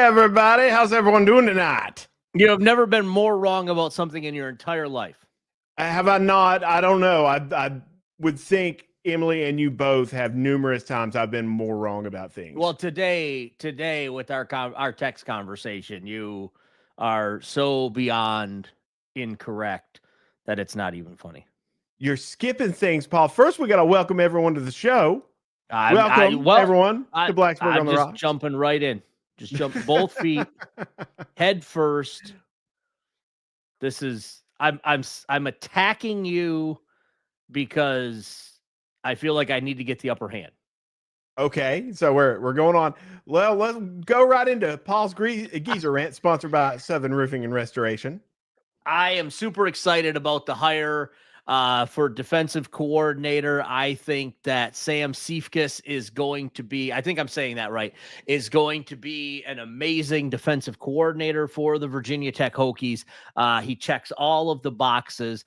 everybody. How's everyone doing tonight? You have never been more wrong about something in your entire life. Have I not? I don't know. I would think Emily and you both have numerous times I've been more wrong about things. Well, today with our text conversation, you are so beyond incorrect that it's not even funny. You're skipping things, Paul. First, we got to welcome everyone to the show. Welcome, everyone, to Blacksburg on the Rocks. I'm just jumping right in. Just jump both feet, head first. This is I'm attacking you because I feel like I need to get the upper hand. Okay, so we're going on. Well, let's go right into Paul's Geezer Rant, sponsored by Southern Roofing and Restoration. I am super excited about the hire for defensive coordinator. I think that Sam Seifkes is going to be, I think I'm saying that right, is going to be an amazing defensive coordinator for the Virginia Tech Hokies. He checks all of the boxes.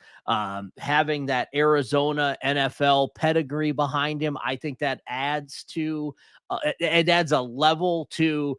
Having that Arizona NFL pedigree behind him, I think that adds to, it adds a level to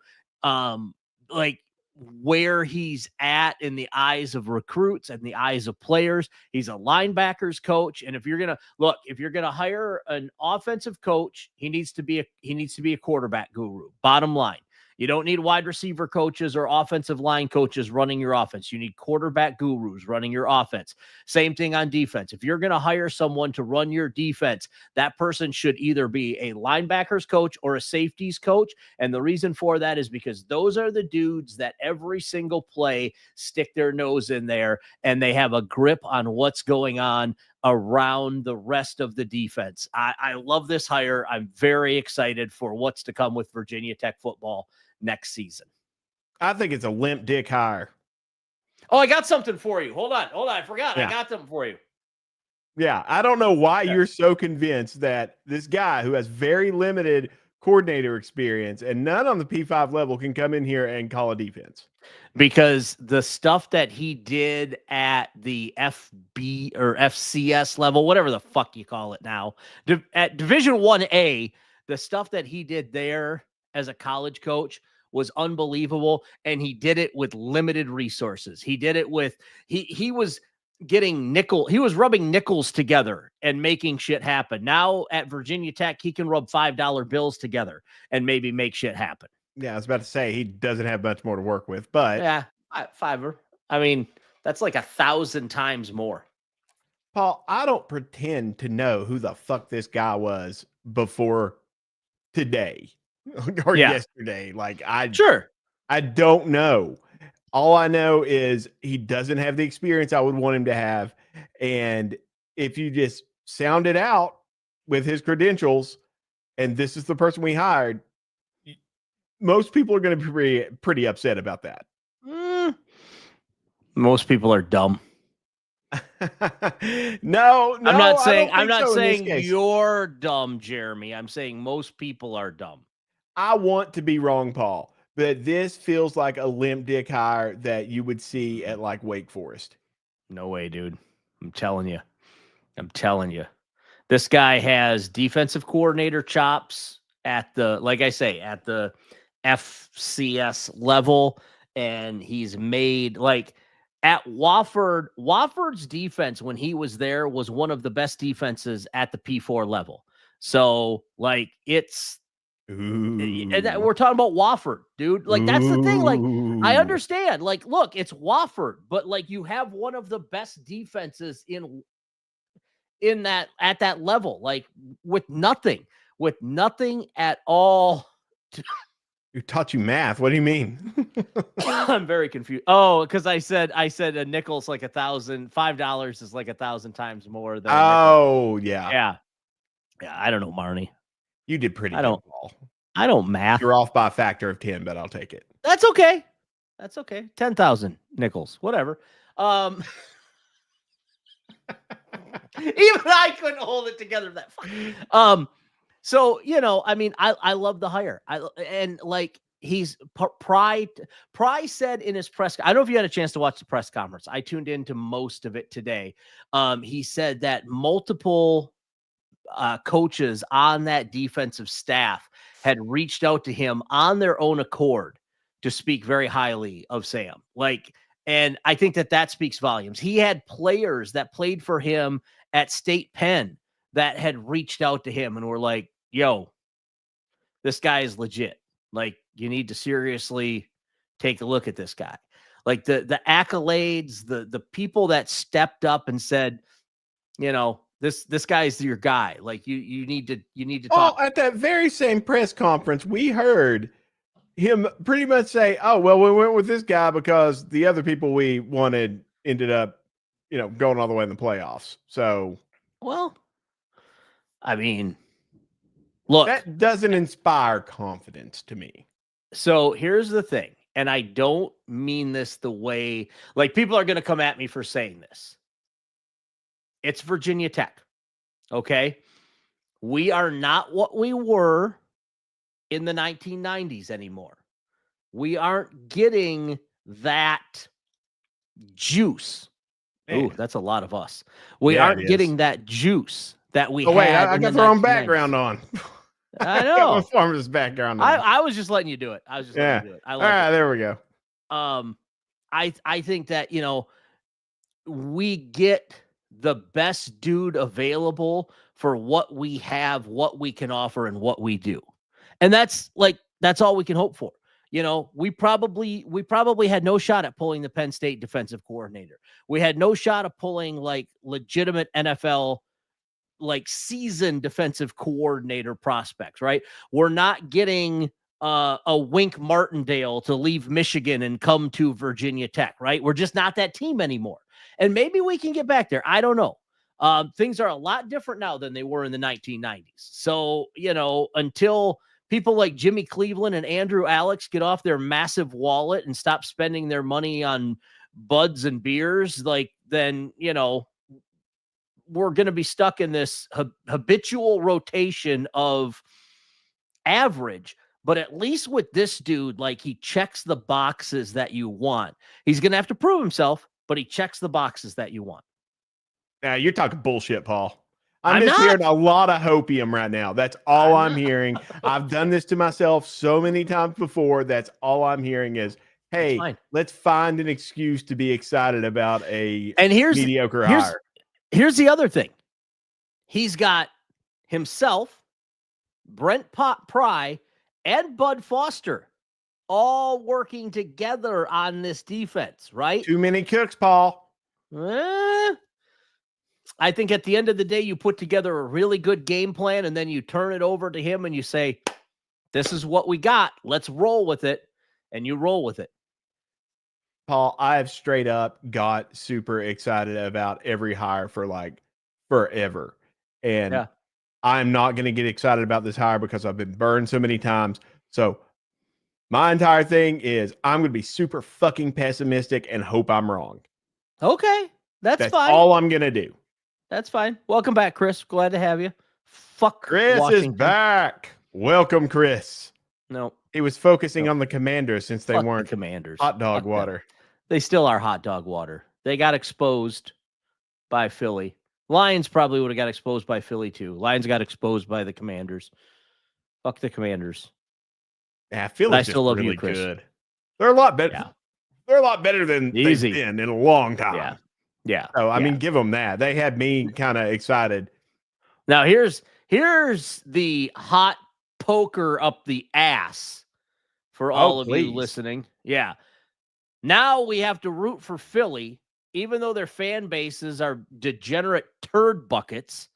where he's at in the eyes of recruits and the eyes of players. He's a linebackers coach. And if you're going to hire an offensive coach, he needs to be a quarterback guru. Bottom line. You don't need wide receiver coaches or offensive line coaches running your offense. You need quarterback gurus running your offense. Same thing on defense. If you're going to hire someone to run your defense, that person should either be a linebackers coach or a safeties coach. And the reason for that is because those are the dudes that every single play stick their nose in there and they have a grip on what's going on around the rest of the defense. I love this hire. I'm very excited for what's to come with Virginia Tech football next season. I think it's a limp dick hire. Oh, I got something for you. Hold on. I forgot. Yeah. I got something for you. Yeah, I don't know why you're so convinced that this guy who has very limited coordinator experience and none on the P5 level can come in here and call a defense. Because the stuff that he did at the FB or FCS level, whatever the fuck you call it now, at Division 1A, the stuff that he did there as a college coach was unbelievable. And he did it with limited resources. He did it with, he was getting he was rubbing nickels together and making shit happen. Now at Virginia Tech, he can rub $5 bills together and maybe make shit happen. Yeah, I was about to say he doesn't have much more to work with, but yeah, $5. I mean, that's like 1,000 times more. Paul, I don't pretend to know who the fuck this guy was before today or yesterday. Like I don't know. All I know is he doesn't have the experience I would want him to have. And if you just sound it out with his credentials, and this is the person we hired, most people are going to be pretty upset about that. Most people are dumb. No, I'm not saying you're dumb, Jeremy. I'm saying most people are dumb. I want to be wrong, Paul, but this feels like a limp dick hire that you would see at like Wake Forest. No way, dude. I'm telling you. This guy has defensive coordinator chops at the, like I say, at the FCS level, and he's made like at Wofford's defense when he was there was one of the best defenses at the P4 level. So like it's we're talking about Wofford, dude. Like that's the thing. Like I understand. Like, look, it's Wofford, but like you have one of the best defenses in that at that level, like with nothing at all. Who taught you math? What do you mean? I'm very confused. Oh, because I said a nickel's like 1,000. $5 is like 1,000 times more than. Oh, yeah. I don't know, Marnie. You did pretty good, Paul. I don't math. You're off by a factor of 10, but I'll take it. That's okay. 10,000 nickels, whatever. Even I couldn't hold it together that. So, I mean, I love the hire. He's Pry said in his press. I don't know if you had a chance to watch the press conference. I tuned into most of it today. He said that multiple coaches on that defensive staff had reached out to him on their own accord to speak very highly of Sam. Like, and I think that speaks volumes. He had players that played for him at State Penn that had reached out to him and were like, yo, this guy is legit. Like, you need to seriously take a look at this guy. Like the accolades, the people that stepped up and said, this guy's your guy. Like you need to talk. At that very same press conference, we heard him pretty much say, "Oh, well, we went with this guy because the other people we wanted ended up, going all the way in the playoffs." So, well, I mean, look, that doesn't inspire confidence to me. So here's the thing, and I don't mean this the way, like, people are going to come at me for saying this. It's Virginia Tech. Okay. We are not what we were in the 1990s anymore. We aren't getting that juice. Oh, that's a lot of us. We aren't getting that juice that we had. Wait, I got the wrong background on. I know. Got my farmer's background on. I was just letting you do it. Letting you do it. All right, there we go. I think that, we get the best dude available for what we have, what we can offer, and what we do. And that's all we can hope for. We probably had no shot at pulling the Penn State defensive coordinator. We had no shot of pulling like legitimate NFL, like seasoned defensive coordinator prospects, right? We're not getting a Wink Martindale to leave Michigan and come to Virginia Tech, right? We're just not that team anymore. And maybe we can get back there. I don't know. Things are a lot different now than they were in the 1990s. So, until people like Jimmy Cleveland and Andrew Alex get off their massive wallet and stop spending their money on buds and beers, then, we're going to be stuck in this habitual rotation of average. But at least with this dude, he checks the boxes that you want. He's going to have to prove himself, but he checks the boxes that you want. Now, you're talking bullshit, Paul. I'm just hearing a lot of hopium right now. That's all I'm hearing. I've done this to myself so many times before. That's all I'm hearing is, hey, let's find an excuse to be excited about a mediocre hire. Here's the other thing. He's got himself, Brent Pry, and Bud Foster all working together on this defense, right? Too many cooks, Paul. I think at the end of the day, you put together a really good game plan and then you turn it over to him and you say, this is what we got. Let's roll with it. And you roll with it. Paul, I've straight up got super excited about every hire for forever. And I'm not going to get excited about this hire because I've been burned so many times. So my entire thing is I'm going to be super fucking pessimistic and hope I'm wrong. Okay. That's fine. All I'm going to do. That's fine. Welcome back, Chris. Glad to have you. Fuck Chris Washington. is back. Welcome, Chris. No. He was focusing on the Commanders since they weren't Commanders. Hot dog water. They still are hot dog water. They got exposed by Philly. Lions probably would have got exposed by Philly too. Lions got exposed by the Commanders. Fuck the Commanders. Yeah, Philly's still love really you, Chris. good. They're a lot better. Yeah. They're a lot better than they've been in a long time. Yeah. So I mean, give them that. They had me kind of excited. Now here's the hot poker up the ass for all of you listening. Yeah. Now we have to root for Philly, even though their fan bases are degenerate turd buckets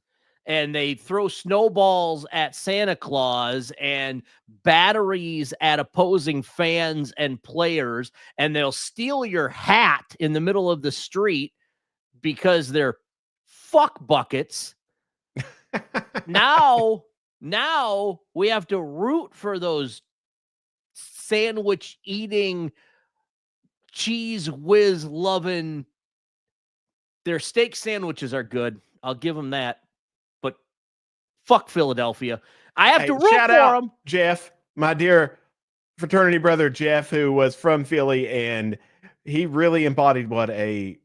and they throw snowballs at Santa Claus and batteries at opposing fans and players, and they'll steal your hat in the middle of the street because they're fuck buckets. Now we have to root for those sandwich eating, cheese whiz loving. Their steak sandwiches are good. I'll give them that. But fuck Philadelphia. I have to root for them. Jeff, my dear fraternity brother Jeff, who was from Philly, and he really embodied what a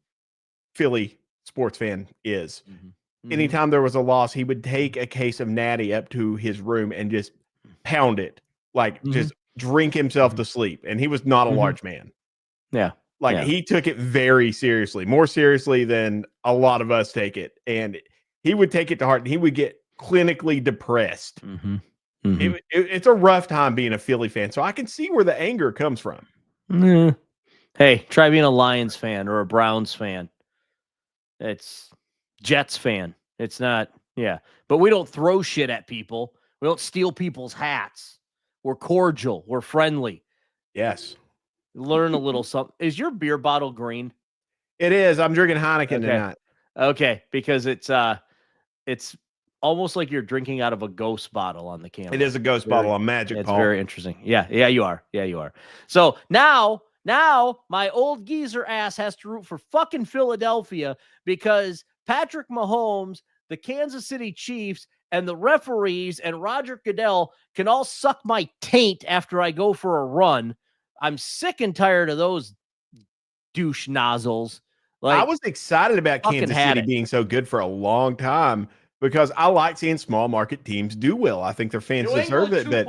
Philly sports fan is. Mm-hmm. Anytime there was a loss, he would take a case of Natty up to his room and just pound it, just drink himself to sleep, and he was not a large man. Yeah. Like he took it very seriously, more seriously than a lot of us take it. And he would take it to heart and he would get clinically depressed. It's a rough time being a Philly fan. So I can see where the anger comes from. Hey, try being a Lions fan or a Browns fan. It's Jets fan. It's not, but we don't throw shit at people. We don't steal people's hats. We're cordial. We're friendly. Yes. Learn a little something. Is your beer bottle green? It is. I'm drinking Heineken tonight. Okay, because it's almost like you're drinking out of a ghost bottle on the camera. It is a ghost bottle on Magic. It's very interesting. Yeah, you are. Yeah, you are. So now my old geezer ass has to root for fucking Philadelphia because Patrick Mahomes, the Kansas City Chiefs, and the referees and Roger Goodell can all suck my taint after I go for a run. I'm sick and tired of those douche nozzles. Like, I was excited about Kansas City being so good for a long time because I like seeing small market teams do well. I think their fans deserve it. But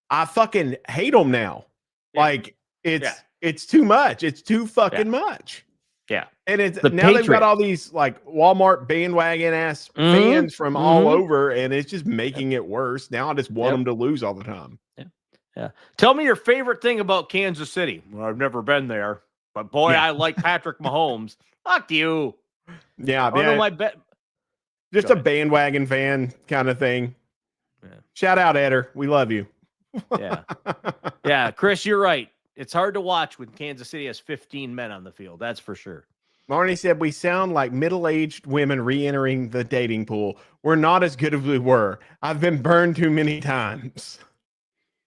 I fucking hate them now. Yeah. Like it's too much. It's too fucking much. Yeah. And it's now they've got all these like Walmart bandwagon ass fans from all over, and it's just making it worse. Now I just want them to lose all the time. Yeah. Tell me your favorite thing about Kansas City. Well, I've never been there, but boy, I like Patrick Mahomes. Fuck you. Yeah. Just a bandwagon fan kind of thing. Yeah. Shout out, Eder. We love you. Yeah. Chris, you're right. It's hard to watch when Kansas City has 15 men on the field. That's for sure. Marnie said, we sound like middle-aged women re-entering the dating pool. We're not as good as we were. I've been burned too many times.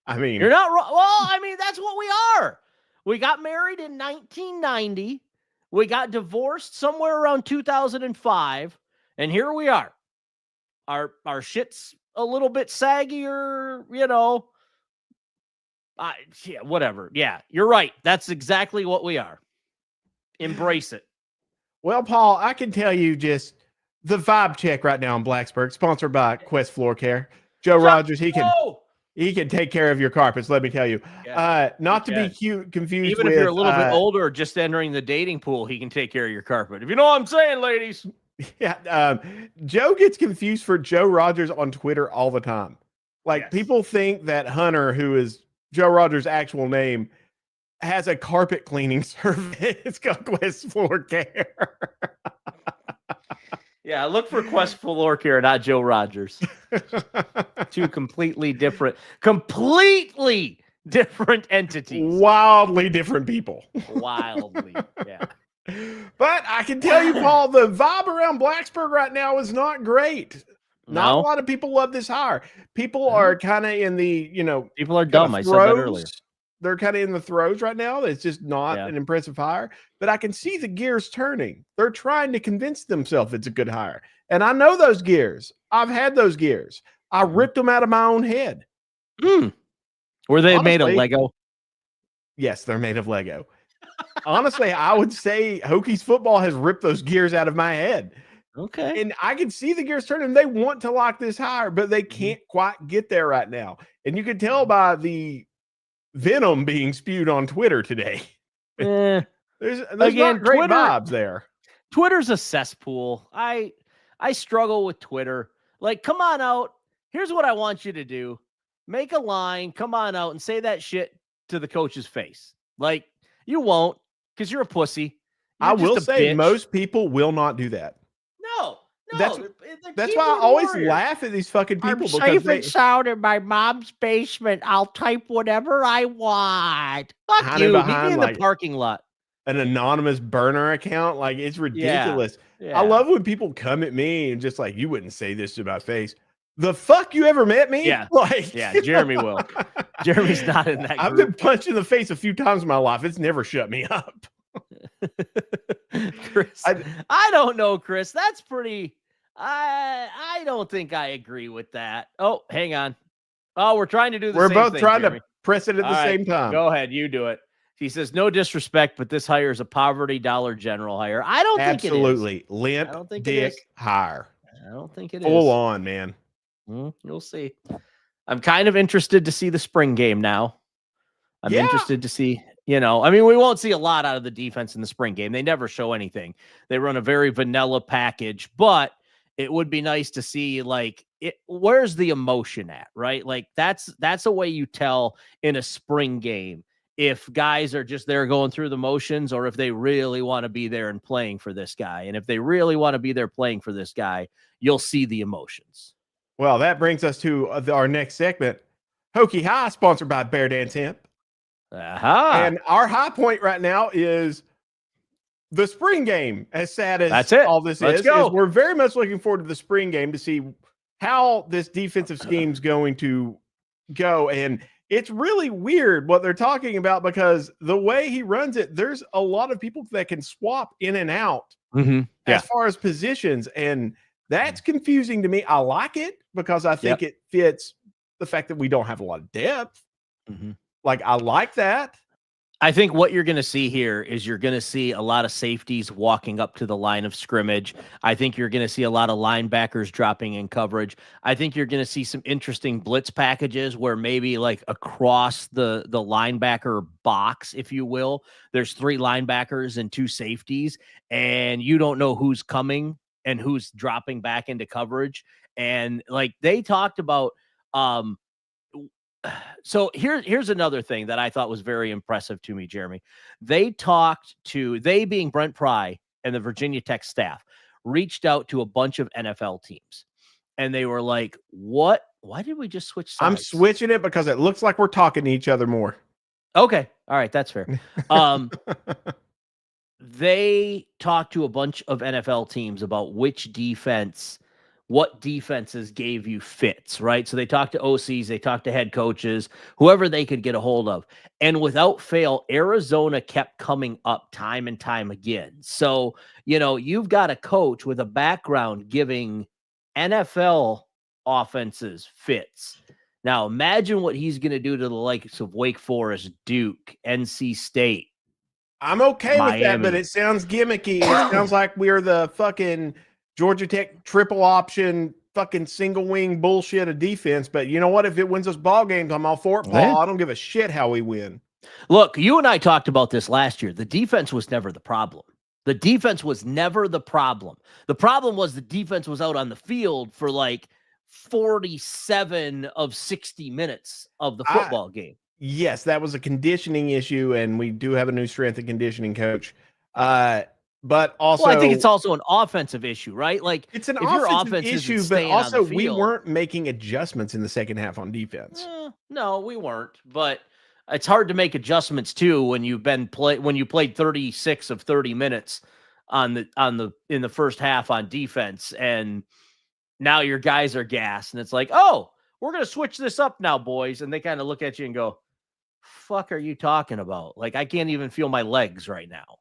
I mean, you're not wrong. Well, I mean, that's what we are. We got married in 1990. We got divorced somewhere around 2005. And here we are. Our shit's a little bit saggier, whatever. Yeah, you're right. That's exactly what we are. Embrace it. Well, Paul, I can tell you just the vibe check right now in Blacksburg, sponsored by Quest Floor Care. Joe Rogers, he can take care of your carpets, let me tell you. Not to be confused even if you're a little bit older or just entering the dating pool, he can take care of your carpet. If you know what I'm saying, ladies. Yeah. Joe gets confused for Joe Rogers on Twitter all the time. Like people think that Hunter, who is Joe Rogers' actual name, has a carpet cleaning service. It's called Quest Floor Care. Yeah, look for Quest Floor Care, not Joe Rogers. Two completely different entities. Wildly different people. Wildly, yeah. But I can tell you, Paul, the vibe around Blacksburg right now is not great. Not a lot of people love this hire. People are kind of in the, people are dumb. I said that earlier. They're kind of in the throes right now. It's just not an impressive hire, but I can see the gears turning. They're trying to convince themselves it's a good hire. And I know those gears. I've had those gears. I ripped them out of my own head. Were they made of Lego? Yes, they're made of Lego. Honestly, I would say Hokies football has ripped those gears out of my head. Okay. And I can see the gears turning. They want to lock this hire, but they can't quite get there right now. And you can tell by the venom being spewed on Twitter today. There's not great vibes there. Twitter's a cesspool. I struggle with Twitter. Like, come on out. Here's what I want you to do. Make a line, come on out and say that shit to the coach's face. Like, you won't, because you're a pussy. I will say most people will not do that. No. That's why I always laugh at these fucking people. I'm safe and sound in my mom's basement. I'll type whatever I want. Fuck you. Meet me in the parking lot. An anonymous burner account. Like, it's ridiculous. Yeah. I love when people come at me and just like, you wouldn't say this to my face. The fuck, you ever met me? Yeah. Jeremy will. Jeremy's not in that group. I've been punched in the face a few times in my life. It's never shut me up. Chris, I don't know, Chris. That's pretty. I don't think I agree with that. Oh, hang on. Oh, we're trying to do the same thing. We're both trying Jeremy. to press it at the same time. Go ahead, you do it. He says, no disrespect, but this hire is a poverty Dollar General hire. I don't think it is. Absolutely. Limp dick hire. I don't think it is. Full on, man. You'll see. I'm kind of interested to see the spring game now. I'm interested to see, we won't see a lot out of the defense in the spring game. They never show anything. They run a very vanilla package, but it would be nice to see, like, where's the emotion at, right? Like, that's a way you tell in a spring game if guys are just there going through the motions or if they really want to be there and playing for this guy. And if they really want to be there playing for this guy, you'll see the emotions. Well, that brings us to our next segment, Hokie High, sponsored by Bear Dance Hemp. And our high point right now is the spring game. As sad as all this is we're very much looking forward to the spring game to see how this defensive scheme is going to go. And it's really weird what they're talking about because the way he runs it, there's a lot of people that can swap in and out as far as positions. And that's confusing to me. I like it because I think it fits the fact that we don't have a lot of depth. Like, I like that. I think what you're going to see here is you're going to see a lot of safeties walking up to the line of scrimmage. I think you're going to see a lot of linebackers dropping in coverage. I think you're going to see some interesting blitz packages where maybe like across the linebacker box, if you will, there's 3 linebackers and 2 safeties, and you don't know who's coming and who's dropping back into coverage. And like they talked about, so here's another thing that I thought was very impressive to me, Jeremy. They being Brent Pry and the Virginia Tech staff, reached out to a bunch of NFL teams. And they were like, what? Why did we just switch sides? I'm switching it because it looks like we're talking to each other more. Okay. All right. That's fair. They talked to a bunch of NFL teams about what defenses gave you fits, right? So they talked to OCs, they talked to head coaches, whoever they could get a hold of. And without fail, Arizona kept coming up time and time again. So, you've got a coach with a background giving NFL offenses fits. Now, imagine what he's going to do to the likes of Wake Forest, Duke, NC State. I'm okay with that, but it sounds gimmicky. It sounds like we're the fucking Georgia Tech triple option, fucking single wing bullshit of defense. But you know what? If it wins us ball games, I'm all for it, Paul. I don't give a shit how we win. Look, you and I talked about this last year. The defense was never the problem. The defense was never the problem. The problem was the defense was out on the field for like 47 of 60 minutes of the football game. Yes, that was a conditioning issue, and we do have a new strength and conditioning coach. But also, I think it's also an offensive issue, right? Like, it's an offensive issue, but also we weren't making adjustments in the second half on defense. No, we weren't. But it's hard to make adjustments too when you played 36 of 30 minutes in the first half on defense, and now your guys are gassed, and it's like, oh, we're gonna switch this up now, boys, and they kind of look at you and go, "Fuck, are you talking about? Like, I can't even feel my legs right now."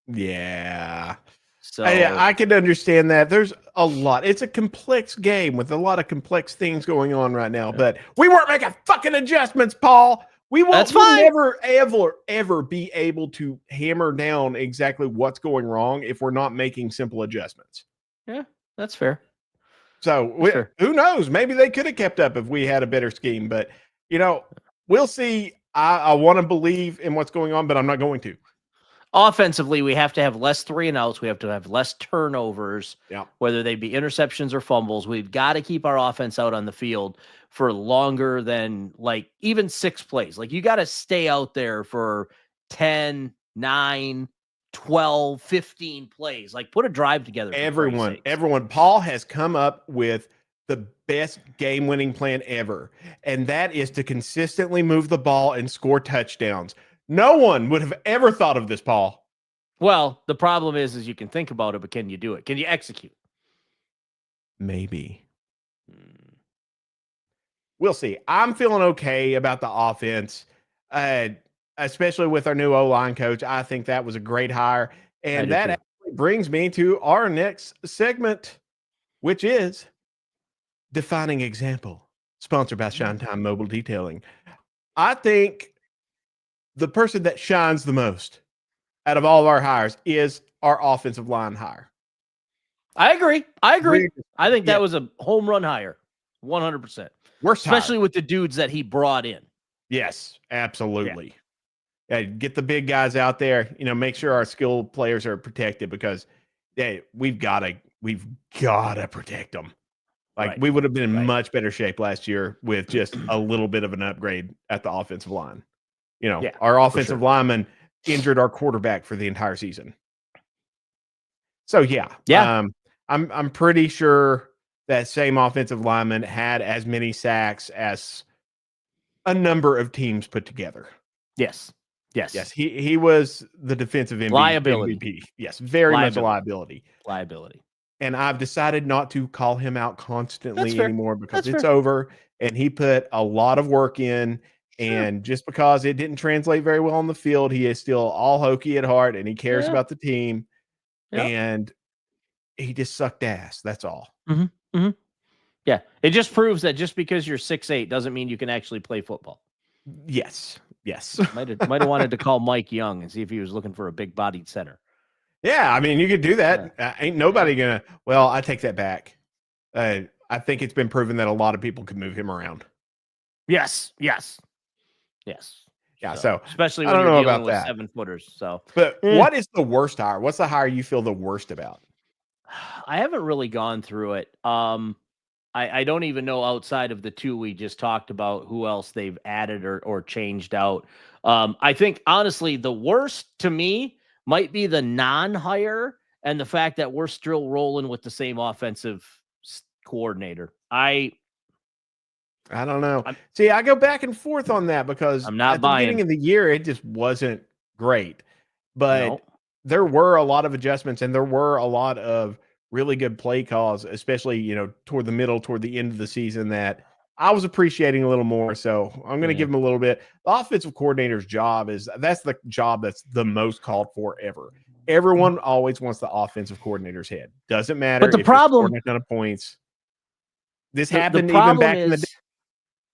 Yeah. So I can understand that. There's a lot. It's a complex game with a lot of complex things going on right now, but we weren't making fucking adjustments, Paul. We'll never, ever be able to hammer down exactly what's going wrong if we're not making simple adjustments. Yeah, that's fair. So who knows? Maybe they could have kept up if we had a better scheme, but we'll see. I want to believe in what's going on, but I'm not going to. Offensively, we have to have less 3-and-outs. We have to have less turnovers, whether they be interceptions or fumbles. We've got to keep our offense out on the field for longer than like even 6 plays. Like, you got to stay out there for 10, 9, 12, 15 plays. Like, put a drive together. Everyone. Paul has come up with the best game-winning plan ever, and that is to consistently move the ball and score touchdowns. No one would have ever thought of this, Paul. Well, the problem is you can think about it, but can you do it? Can you execute? Maybe. We'll see. I'm feeling okay about the offense, especially with our new O-line coach. I think that was a great hire. And that actually brings me to our next segment, which is Defining Example, sponsored by Shine Time Mobile Detailing. I think the person that shines the most out of all of our hires is our offensive line hire. I agree. I think that was a home run hire. 100%. Worst Especially hire. with the dudes that he brought in. Yes, absolutely. Yeah, get the big guys out there. Make sure our skilled players are protected because, we've got to protect them. Like we would have been in much better shape last year with just a little bit of an upgrade at the offensive line. Our offensive lineman injured our quarterback for the entire season. So yeah. I'm pretty sure that same offensive lineman had as many sacks as a number of teams put together. Yes. He was the defensive liability. MVP. Yes, very much a liability. And I've decided not to call him out constantly anymore because it's over. And he put a lot of work in. And just because it didn't translate very well on the field, he is still all hokey at heart and he cares about the team. And he just sucked ass. That's all. Yeah. It just proves that just because you're 6'8" doesn't mean you can actually play football. Yes. Might have wanted to call Mike Young and see if he was looking for a big bodied center. Yeah, I mean, you could do that. Ain't nobody gonna. Well, I take that back. I think it's been proven that a lot of people can move him around. Yes. Yeah. So especially when you're dealing with 7-footers. So, but what is the worst hire? What's the hire you feel the worst about? I haven't really gone through it. I don't even know outside of the two we just talked about who else they've added or changed out. I think honestly the worst to me might be the non-hire and the fact that we're still rolling with the same offensive coordinator. I don't know. See, I go back and forth on that because I'm not at the beginning of the year, it just wasn't great. But there were a lot of adjustments and there were a lot of really good play calls, especially, toward the end of the season that I was appreciating a little more. So I'm going to give him a little bit. The offensive coordinator's job that's the job that's the most called for ever. Everyone always wants the offensive coordinator's head. Doesn't matter. But the problem, a ton of points. This happened even back in the day.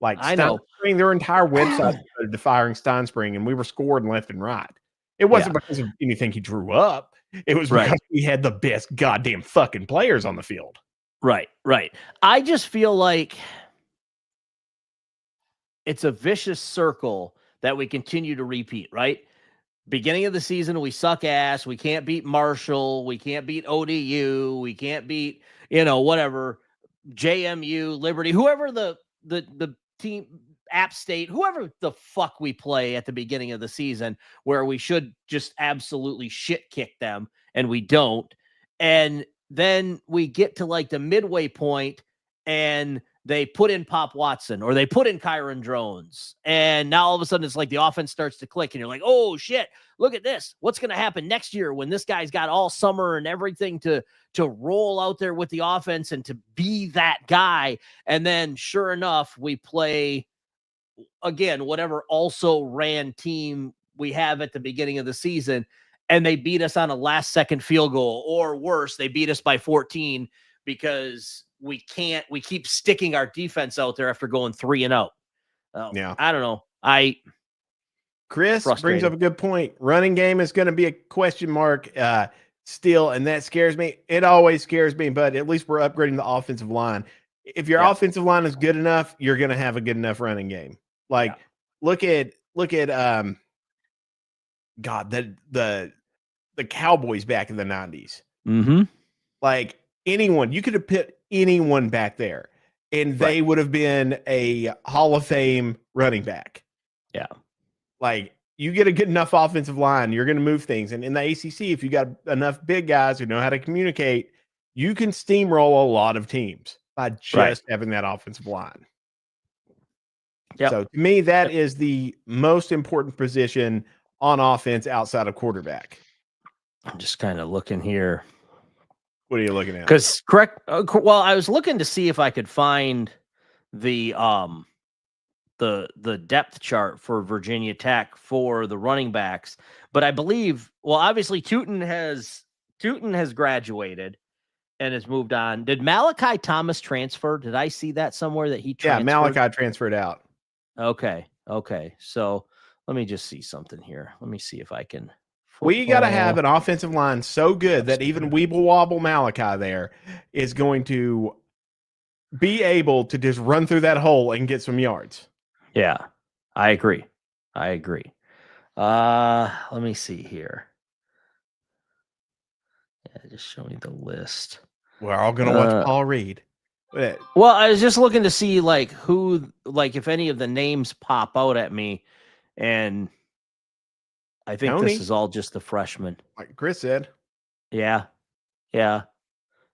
Like Steinspring, their entire website started defiring Steinspring, and we were scoring left and right. It wasn't because of anything he drew up. It was because we had the best goddamn fucking players on the field. Right. I just feel like it's a vicious circle that we continue to repeat, right? Beginning of the season, we suck ass. We can't beat Marshall. We can't beat ODU. We can't beat, whatever, JMU, Liberty, whoever the team, App State, whoever the fuck we play at the beginning of the season, where we should just absolutely shit kick them, and we don't. And then we get to like the midway point, and they put in Pop Watson or they put in Kyron Drones. And now all of a sudden it's like the offense starts to click, and you're like, oh shit, look at this. What's going to happen next year when this guy's got all summer and everything to roll out there with the offense and to be that guy? And then sure enough, we play again, whatever also ran team we have at the beginning of the season, and they beat us on a last second field goal, or worse, they beat us by 14 because we keep sticking our defense out there after going 3-0. I don't know. Chris brings up a good point. Running game is going to be a question mark still, and that scares me. It always scares me, but at least we're upgrading the offensive line. If your offensive line is good enough, you're going to have a good enough running game. Like, look at God, the Cowboys back in the 90s. Mm-hmm. Like anyone, you could have put anyone back there, and they would have been a Hall of Fame running back. Yeah. Like, you get a good enough offensive line, you're going to move things. And in the ACC, if you got enough big guys who know how to communicate, you can steamroll a lot of teams by just having that offensive line. Yep. So to me, that is the most important position on offense outside of quarterback. I'm just kind of looking here. What are you looking at? Because well, I was looking to see if I could find the depth chart for Virginia Tech for the running backs, but I believe, well, obviously Tootin has graduated and has moved on. Did Malachi Thomas transfer? Did I see that somewhere that he transferred? Yeah, Malachi transferred out. Okay. So let me just see something here. Let me see if I can. We got to have an offensive line so good that even Weeble Wobble Malachi there is going to be able to just run through that hole and get some yards. Yeah, I agree. Let me see here. Yeah, just show me the list. We're all gonna watch Paul Reed. Well, I was just looking to see like who, like if any of the names pop out at me, and I think Tony, this is all just the freshmen. like Chris said. Yeah.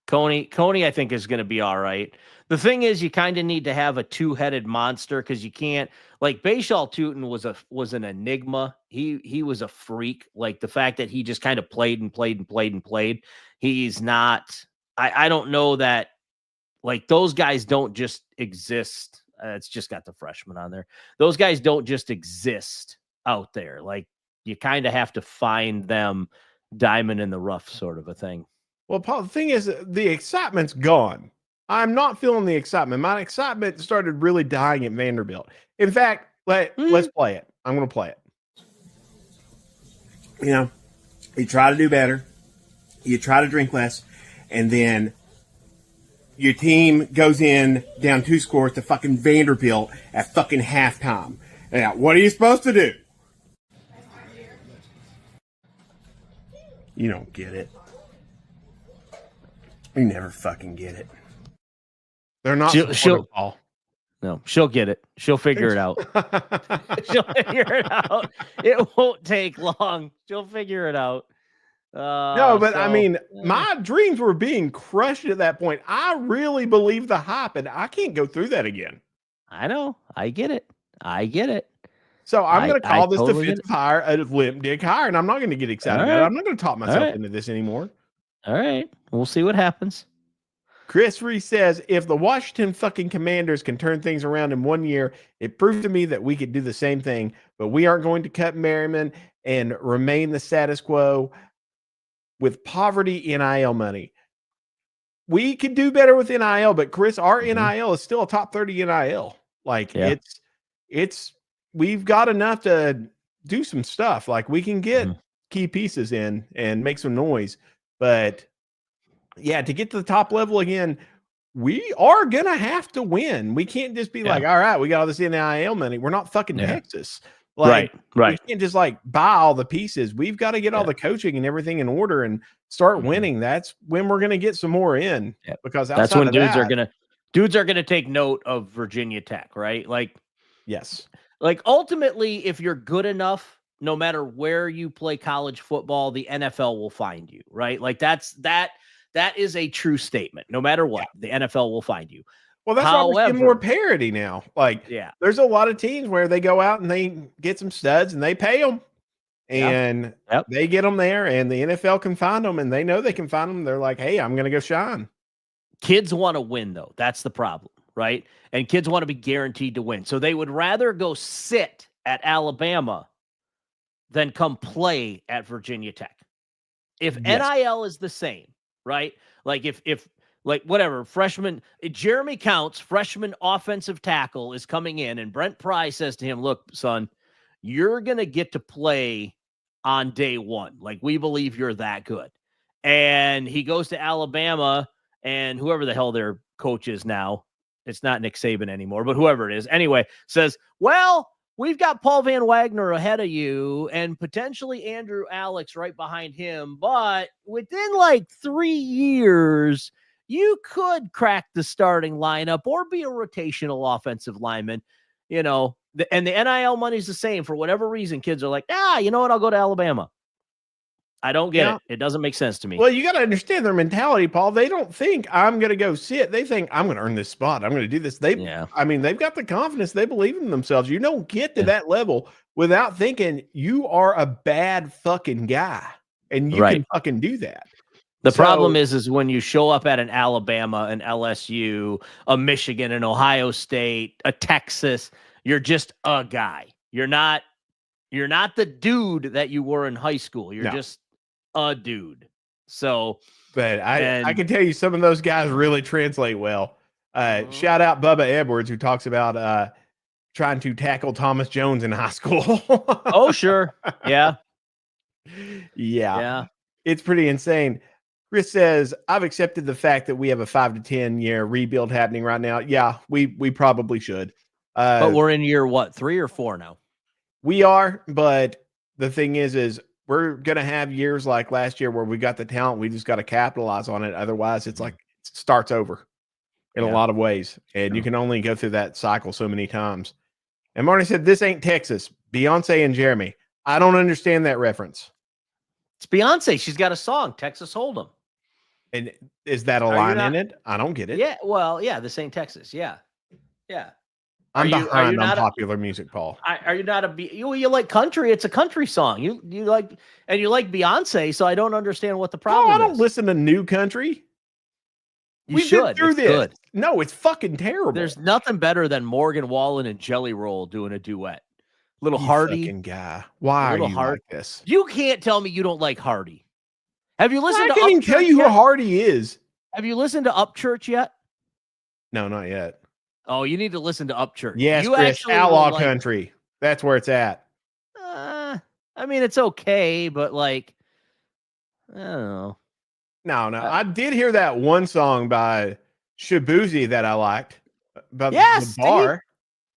Coney, I think is going to be all right. The thing is, you kind of need to have a two-headed monster because you can't. Like Bashal Tootin was an enigma. He was a freak. Like the fact that he just kind of played. He's not. I don't know that. Like those guys don't just exist. It's just got the freshman on there. Those guys don't just exist out there. Like you kind of have to find them, diamond in the rough, sort of a thing. Well, Paul, the thing is, the excitement's gone. I'm not feeling the excitement. My excitement started really dying at Vanderbilt. In fact, let's play it. I'm going to play it. You know, you try to do better, you try to drink less, and then your team goes in down 2 scores to fucking Vanderbilt at fucking halftime. Now, what are you supposed to do? You don't get it. You never fucking get it. They're not she'll No, she'll get it. She'll figure it out. She'll figure it out. It won't take long. She'll figure it out. No, but I mean, my dreams were being crushed at that point. I really believe the hype, and I can't go through that again. I know. I get it. So I'm going to call this defensive hire a limp dick hire, and I'm not going to get excited about it. I'm not going to talk myself into this anymore. All right. We'll see what happens. Chris Reese says, if the Washington fucking Commanders can turn things around in 1 year, it proved to me that we could do the same thing, but we aren't going to cut Merriman and remain the status quo with poverty NIL money. We could do better with NIL, but Chris, our NIL is still a top 30 NIL. Like we've got enough to do some stuff. Like we can get key pieces in and make some noise, but yeah, to get to the top level again, we are going to have to win. We can't just be like, all right, we got all this NIL money. We're not fucking Texas. Like, right. We can't just like buy all the pieces. We've got to get all the coaching and everything in order and start winning. That's when we're going to get some more in because that's when dudes are going to take note of Virginia Tech, right? Like, yes. Like ultimately, if you're good enough, no matter where you play college football, the NFL will find you, right? Like that is a true statement. No matter what, the NFL will find you. Well, that's why we're seeing more parity now. Like, there's a lot of teams where they go out and they get some studs and they pay them, and they get them there, and the NFL can find them, and they know they can find them. They're like, hey, I'm going to go shine. Kids want to win, though. That's the problem, right? And kids want to be guaranteed to win. So they would rather go sit at Alabama than come play at Virginia Tech. If NIL is the same, right? Like if like whatever, freshman Jeremy Counts, freshman offensive tackle, is coming in, and Brent Pry says to him, look, son, you're going to get to play on day one. Like, we believe you're that good. And he goes to Alabama, and whoever the hell their coach is now, it's not Nick Saban anymore, but whoever it is, anyway, says, well, we've got Paul Van Wagner ahead of you and potentially Andrew Alex right behind him. But within like 3 years, you could crack the starting lineup or be a rotational offensive lineman, you know, and the NIL money's the same. For whatever reason, kids are like, you know what? I'll go to Alabama. I don't get it. It doesn't make sense to me. Well, you got to understand their mentality, Paul. They don't think I'm going to go sit. They think I'm going to earn this spot. I'm going to do this. I mean, they've got the confidence. They believe in themselves. You don't get to that level without thinking you are a bad fucking guy and you can fucking do that. The problem is when you show up at an Alabama, an LSU, a Michigan, an Ohio State, a Texas, you're just a guy. You're not the dude that you were in high school. You're just a dude. So, but I can tell you some of those guys really translate well. Shout out Bubba Edwards, who talks about trying to tackle Thomas Jones in high school. Oh, sure. Yeah. It's pretty insane. Chris says, I've accepted the fact that we have a 5 to 10 year rebuild happening right now. Yeah, we probably should. But we're in year what, 3 or 4 now? We are, but the thing is we're going to have years like last year where we got the talent. We just got to capitalize on it. Otherwise, it's like it starts over in a lot of ways. And you can only go through that cycle so many times. And Marty said, this ain't Texas. Beyonce and Jeremy. I don't understand that reference. It's Beyonce. She's got a song, Texas Hold'em. And is that a line in it? I don't get it. Yeah, well, yeah, this ain't Texas. Yeah. Yeah. I'm behind on popular music, Paul. Are you not you like country? It's a country song. You like Beyonce, so I don't understand what the problem is. I don't listen to new country. We've been through this. Good. No, it's fucking terrible. There's nothing better than Morgan Wallen and Jelly Roll doing a duet. Little Hardy guy. Why are you like this? You can't tell me you don't like Hardy. Have you listened to? I can't even tell you who Hardy is. Have you listened to Upchurch yet? No, not yet. Oh, you need to listen to Upchurch. Yes, Chris, Outlaw Country. That's where it's at. I mean, it's okay, but like, I don't know. No. I did hear that one song by Shabuzi that I liked about the bar.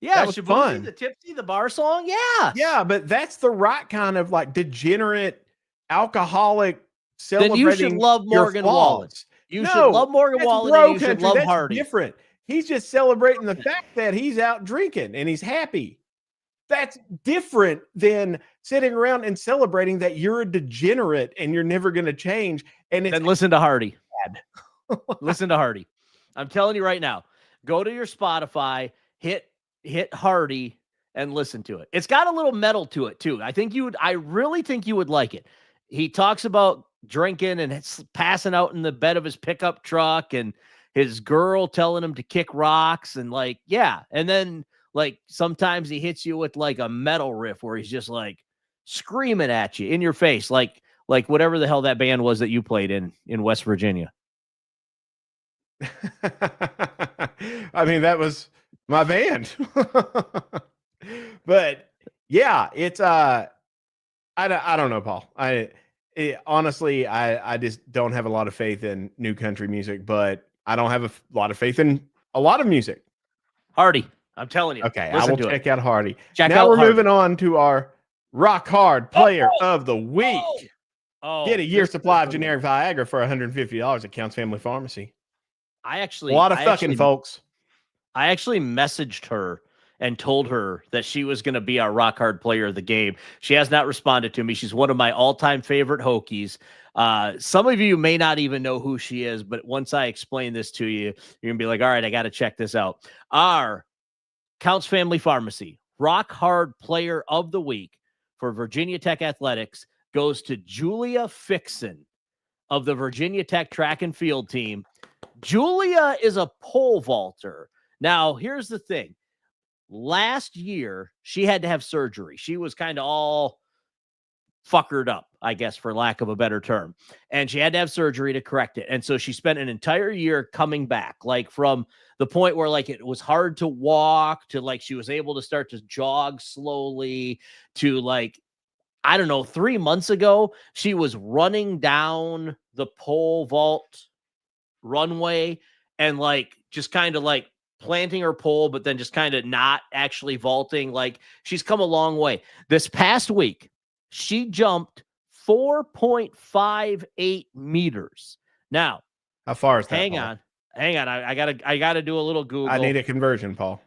Yeah, that was Shabuzi, fun. The Tipsy, the bar song. Yeah. Yeah, but that's the right kind of like degenerate, alcoholic, celebrating. Then you should love Morgan Wallen. You should love Morgan Wallen and you should love Hardy. Different. He's just celebrating the fact that he's out drinking and he's happy. That's different than sitting around and celebrating that you're a degenerate and you're never going to change. And then listen to Hardy. Listen to Hardy. I'm telling you right now, go to your Spotify, hit Hardy and listen to it. It's got a little metal to it too. I really think you would like it. He talks about drinking and passing out in the bed of his pickup truck and his girl telling him to kick rocks and like, yeah. And then like sometimes he hits you with like a metal riff where he's just like screaming at you in your face. Like whatever the hell that band was that you played in West Virginia. I mean, that was my band. But yeah, it's I don't know, Paul. Honestly, I just don't have a lot of faith in new country music, but I don't have a lot of faith in a lot of music. Hardy, I'm telling you. Okay, I will check out Hardy. Now we're moving on to our rock hard player of the week. Get a year's supply of generic Viagra for $150 at Counts Family Pharmacy. A lot of fucking folks. I actually messaged her and told her that she was going to be our rock hard player of the game. She has not responded to me. She's one of my all-time favorite Hokies. Some of you may not even know who she is, but once I explain this to you, you're going to be like, all right, I got to check this out. Our Counts Family Pharmacy rock hard player of the week for Virginia Tech Athletics goes to Julia Fixon of the Virginia Tech track and field team. Julia is a pole vaulter. Now, here's the thing. Last year, she had to have surgery. She was kind of all fuckered up, I guess, for lack of a better term. And she had to have surgery to correct it. And so she spent an entire year coming back, like from the point where like it was hard to walk to like she was able to start to jog slowly to like, I don't know, 3 months ago, she was running down the pole vault runway and like just kind of like planting her pole, but then just kind of not actually vaulting. Like she's come a long way. This past week, she jumped 4.58 meters. Now, how far is that? Hang on. I gotta do a little Google. I need a conversion, Paul.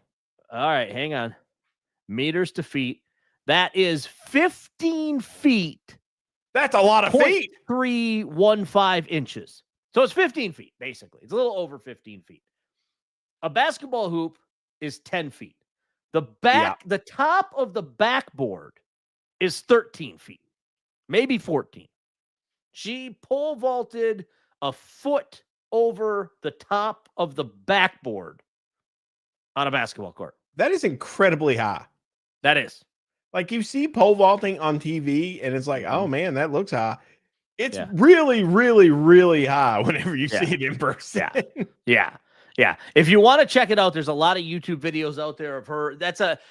All right, hang on. Meters to feet. That is 15 feet. That's a lot of feet. 315 inches. So it's 15 feet, basically. It's a little over 15 feet. A basketball hoop is 10 feet. The top of the backboard is 13 feet, maybe 14. She pole vaulted a foot over the top of the backboard on a basketball court. That is incredibly high. That is. Like you see pole vaulting on TV and it's like, oh man, that looks high. It's really, really, really high whenever you see it in person. Yeah. If you want to check it out, there's a lot of YouTube videos out there of her.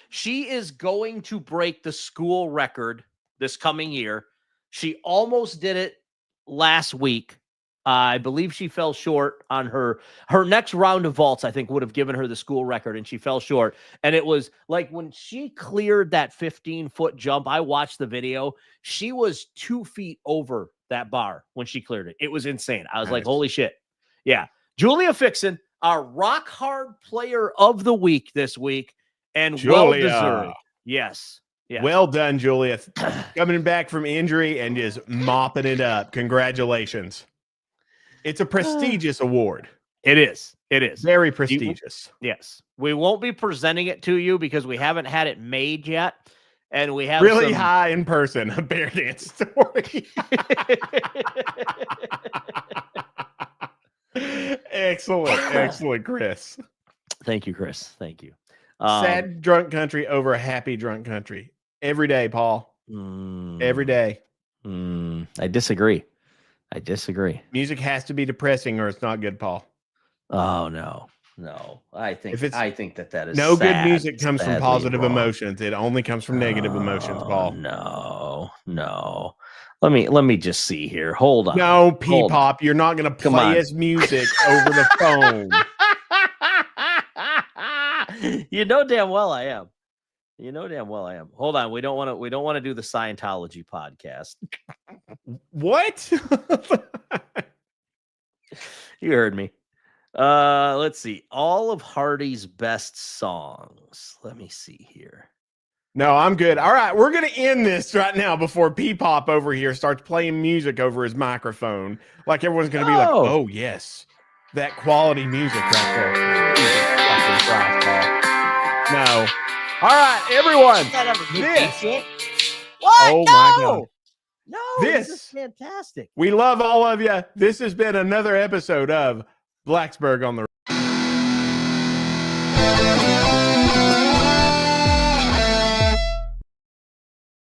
She is going to break the school record this coming year. She almost did it last week. I believe she fell short on her next round of vaults. I think would have given her the school record, and she fell short. And it was like when she cleared that 15-foot jump, I watched the video. She was 2 feet over that bar when she cleared it. It was insane. I was like, holy shit. Yeah. Julia Fixon, our rock hard player of the week this week, and well-deserved. Yes. Yes. Well done, Julia. Coming back from injury and just mopping it up. Congratulations. It's a prestigious award. It is. It is. Very prestigious. Yes. We won't be presenting it to you because we haven't had it made yet. And we have really high in person, a bear dance story. Excellent, Chris. Thank you, Chris. Thank you. Sad drunk country over a happy drunk country. Every day, Paul. Every day. I disagree. Music has to be depressing or it's not good, Paul. Oh, no. I think that is no sad, good music comes from positive emotions. It only comes from negative emotions, Paul. No. Let me just see here. Hold on. No, P-pop, you're not going to play his music over the phone. You know damn well I am. Hold on. We don't want to do the Scientology podcast. What? You heard me. Let's see. All of Hardy's best songs. Let me see here. No, I'm good. All right, we're going to end this right now before P-pop over here starts playing music over his microphone. Like everyone's going to be like, oh, yes, that quality music right there. Jesus fucking Christ, Paul. No. All right, everyone. What? My God. No, this is fantastic. We love all of you. This has been another episode of Blacksburg on the